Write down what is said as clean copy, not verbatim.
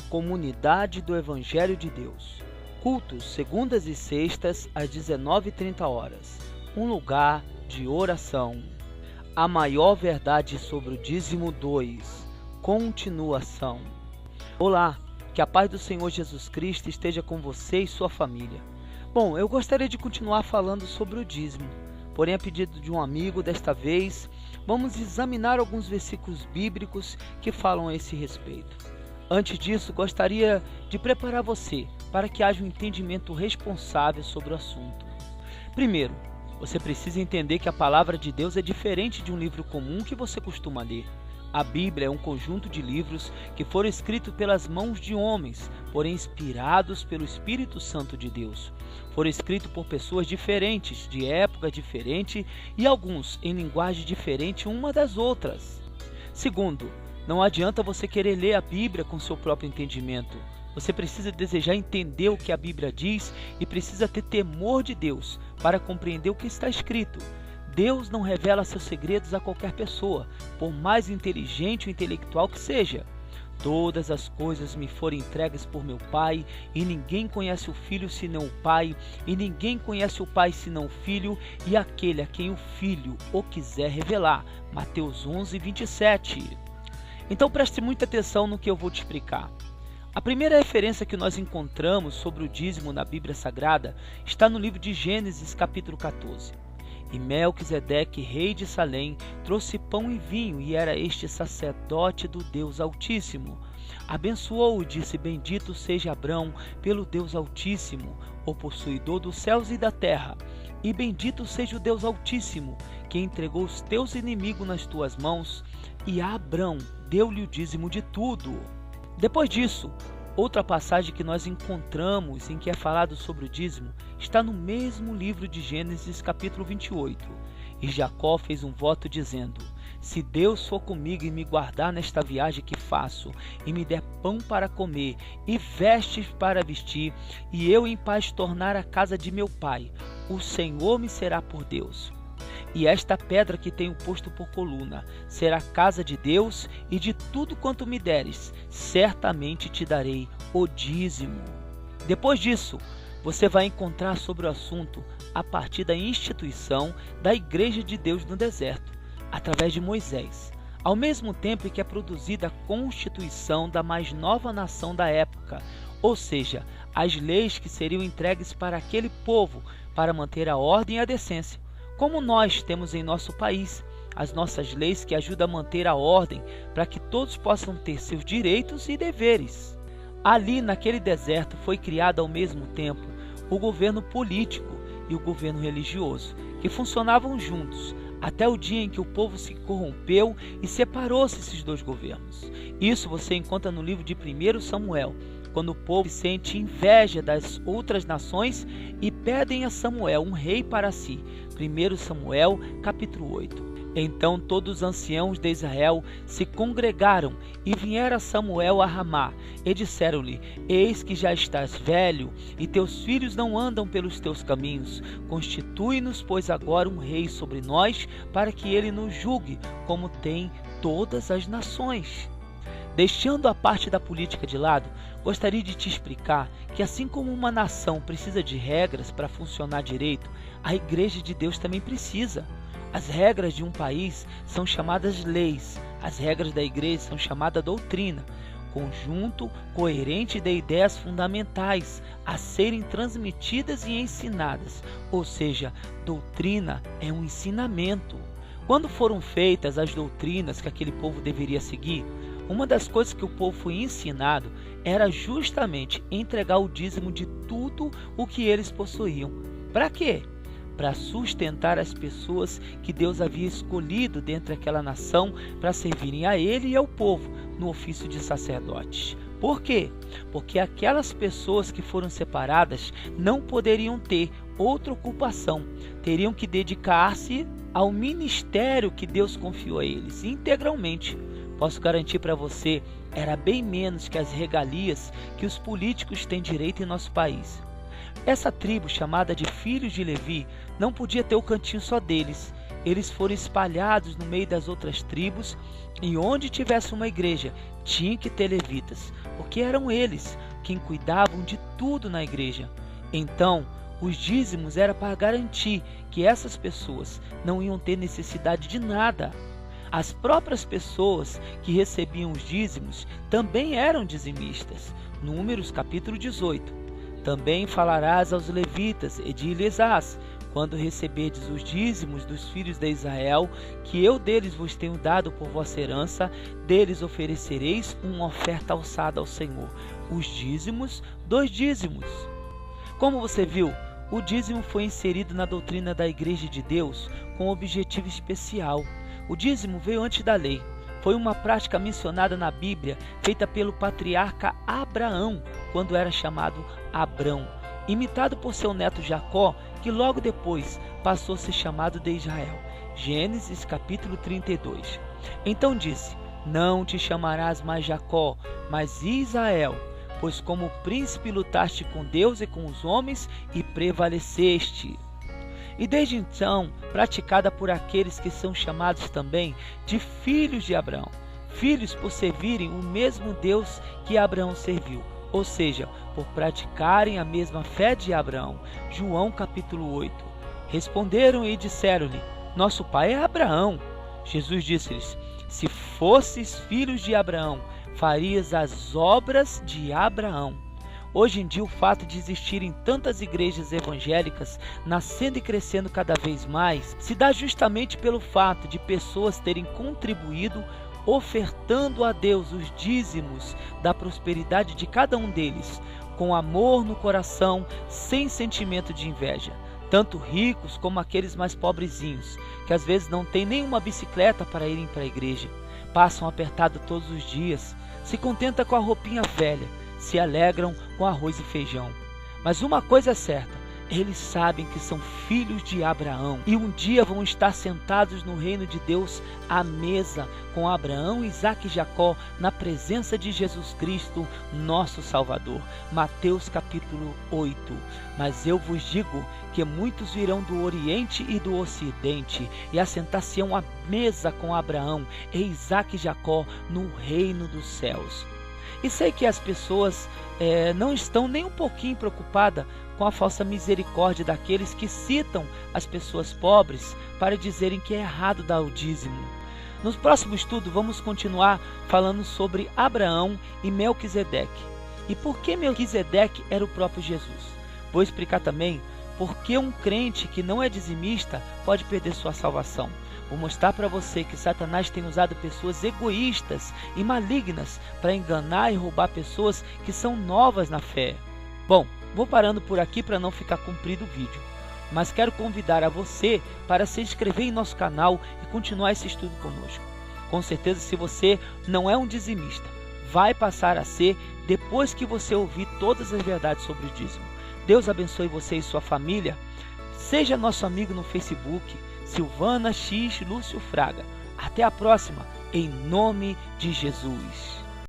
Comunidade do Evangelho de Deus. Cultos segundas e sextas às 19h30. Um lugar de oração. A maior verdade sobre o dízimo 2. Continuação. Olá, que a paz do Senhor Jesus Cristo esteja com você e sua família. Bom, eu gostaria de continuar falando sobre o dízimo, porém a pedido de um amigo, desta vez, vamos examinar alguns versículos bíblicos que falam a esse respeito. Antes disso, gostaria de preparar você para que haja um entendimento responsável sobre o assunto. Primeiro, você precisa entender que a palavra de Deus é diferente de um livro comum que você costuma ler. A Bíblia é um conjunto de livros que foram escritos pelas mãos de homens, porém inspirados pelo Espírito Santo de Deus. Foram escritos por pessoas diferentes, de época diferente e alguns em linguagem diferente uma das outras. Segundo, não adianta você querer ler a Bíblia com seu próprio entendimento. Você precisa desejar entender o que a Bíblia diz e precisa ter temor de Deus para compreender o que está escrito. Deus não revela seus segredos a qualquer pessoa, por mais inteligente ou intelectual que seja. Todas as coisas me foram entregues por meu Pai, e ninguém conhece o Filho senão o Pai, e ninguém conhece o Pai senão o Filho, e aquele a quem o Filho o quiser revelar. Mateus 11:27. Então preste muita atenção no que eu vou te explicar. A primeira referência que nós encontramos sobre o dízimo na Bíblia Sagrada está no livro de Gênesis, capítulo 14. E Melquisedeque, rei de Salém, trouxe pão e vinho, e era este sacerdote do Deus Altíssimo. Abençoou-o e disse: Bendito seja Abrão pelo Deus Altíssimo, o possuidor dos céus e da terra. E bendito seja o Deus Altíssimo, que entregou os teus inimigos nas tuas mãos. E a Abrão deu-lhe o dízimo de tudo. Depois disso, outra passagem que nós encontramos em que é falado sobre o dízimo está no mesmo livro de Gênesis, capítulo 28. E Jacó fez um voto dizendo: Se Deus for comigo e me guardar nesta viagem que faço, e me der pão para comer e vestes para vestir, e eu em paz tornar a casa de meu pai, o Senhor me será por Deus. E esta pedra que tenho posto por coluna será casa de Deus, e de tudo quanto me deres, certamente te darei o dízimo. Depois disso, você vai encontrar sobre o assunto a partir da instituição da Igreja de Deus no deserto, através de Moisés, ao mesmo tempo em que é produzida a constituição da mais nova nação da época, ou seja, as leis que seriam entregues para aquele povo para manter a ordem e a decência. Como nós temos em nosso país as nossas leis que ajudam a manter a ordem para que todos possam ter seus direitos e deveres. Ali naquele deserto foi criado ao mesmo tempo o governo político e o governo religioso, que funcionavam juntos, até o dia em que o povo se corrompeu e separou-se esses dois governos. Isso você encontra no livro de 1 Samuel, quando o povo sente inveja das outras nações e pedem a Samuel um rei para si. 1 Samuel, capítulo 8. Então todos os anciãos de Israel se congregaram e vieram a Samuel a Ramá, e disseram-lhe: Eis que já estás velho, e teus filhos não andam pelos teus caminhos. Constitui-nos, pois, agora um rei sobre nós, para que ele nos julgue, como tem todas as nações. Deixando a parte da política de lado, gostaria de te explicar que, assim como uma nação precisa de regras para funcionar direito, a Igreja de Deus também precisa. As regras de um país são chamadas leis, as regras da igreja são chamadas doutrina, conjunto coerente de ideias fundamentais a serem transmitidas e ensinadas, ou seja, doutrina é um ensinamento. Quando foram feitas as doutrinas que aquele povo deveria seguir, uma das coisas que o povo foi ensinado era justamente entregar o dízimo de tudo o que eles possuíam. Para quê? Para sustentar as pessoas que Deus havia escolhido dentre aquela nação para servirem a ele e ao povo no ofício de sacerdotes. Por quê? Porque aquelas pessoas que foram separadas não poderiam ter outra ocupação, teriam que dedicar-se ao ministério que Deus confiou a eles integralmente. Posso garantir para você, era bem menos que as regalias que os políticos têm direito em nosso país. Essa tribo, chamada de filhos de Levi, não podia ter o cantinho só deles. eles foram espalhados no meio das outras tribos, e onde tivesse uma igreja, tinha que ter levitas, porque eram eles quem cuidavam de tudo na igreja. Então, os dízimos era para garantir que essas pessoas não iam ter necessidade de nada. As próprias pessoas que recebiam os dízimos também eram dizimistas. Números capítulo 18. Também falarás aos levitas e dize-lhes: quando receberdes os dízimos dos filhos de Israel, que eu deles vos tenho dado por vossa herança, deles oferecereis uma oferta alçada ao Senhor, os dízimos dos dízimos. Como você viu, o dízimo foi inserido na doutrina da Igreja de Deus com um objetivo especial. O dízimo veio antes da lei. Foi uma prática mencionada na Bíblia, feita pelo patriarca Abraão, quando era chamado Abrão, imitado por seu neto Jacó, que logo depois passou a ser chamado de Israel. Gênesis capítulo 32. Então disse: não te chamarás mais Jacó, mas Israel, pois como príncipe lutaste com Deus e com os homens e prevaleceste. E desde então, praticada por aqueles que são chamados também de filhos de Abraão, filhos por servirem o mesmo Deus que Abraão serviu, ou seja, por praticarem a mesma fé de Abraão. João capítulo 8. Responderam e disseram-lhe: nosso pai é Abraão. Jesus disse-lhes: se fosses filhos de Abraão, farias as obras de Abraão. Hoje em dia, o fato de existirem tantas igrejas evangélicas nascendo e crescendo cada vez mais se dá justamente pelo fato de pessoas terem contribuído ofertando a Deus os dízimos da prosperidade de cada um deles, com amor no coração, sem sentimento de inveja. Tanto ricos como aqueles mais pobrezinhos, que às vezes não têm nenhuma bicicleta para irem para a igreja, passam apertado todos os dias, se contentam com a roupinha velha, se alegram com arroz e feijão. Mas uma coisa é certa: eles sabem que são filhos de Abraão e um dia vão estar sentados no reino de Deus à mesa com Abraão, Isaque e Jacó, na presença de Jesus Cristo, nosso Salvador. Mateus capítulo 8. Mas eu vos digo que muitos virão do Oriente e do Ocidente e assentar-se-ão à mesa com Abraão e Isaque e Jacó no reino dos céus. E sei que as pessoas não estão nem um pouquinho preocupadas com a falsa misericórdia daqueles que citam as pessoas pobres para dizerem que é errado dar o dízimo. No próximo estudo vamos continuar falando sobre Abraão e Melquisedeque. E por que Melquisedeque era o próprio Jesus? Vou explicar também por que um crente que não é dizimista pode perder sua salvação. Vou mostrar para você que Satanás tem usado pessoas egoístas e malignas para enganar e roubar pessoas que são novas na fé. Bom, vou parando por aqui para não ficar comprido o vídeo, mas quero convidar a você para se inscrever em nosso canal e continuar esse estudo conosco. Com certeza, se você não é um dizimista, vai passar a ser depois que você ouvir todas as verdades sobre o dízimo. Deus abençoe você e sua família. Seja nosso amigo no Facebook, Silvana X Lúcio Fraga. Até a próxima, em nome de Jesus.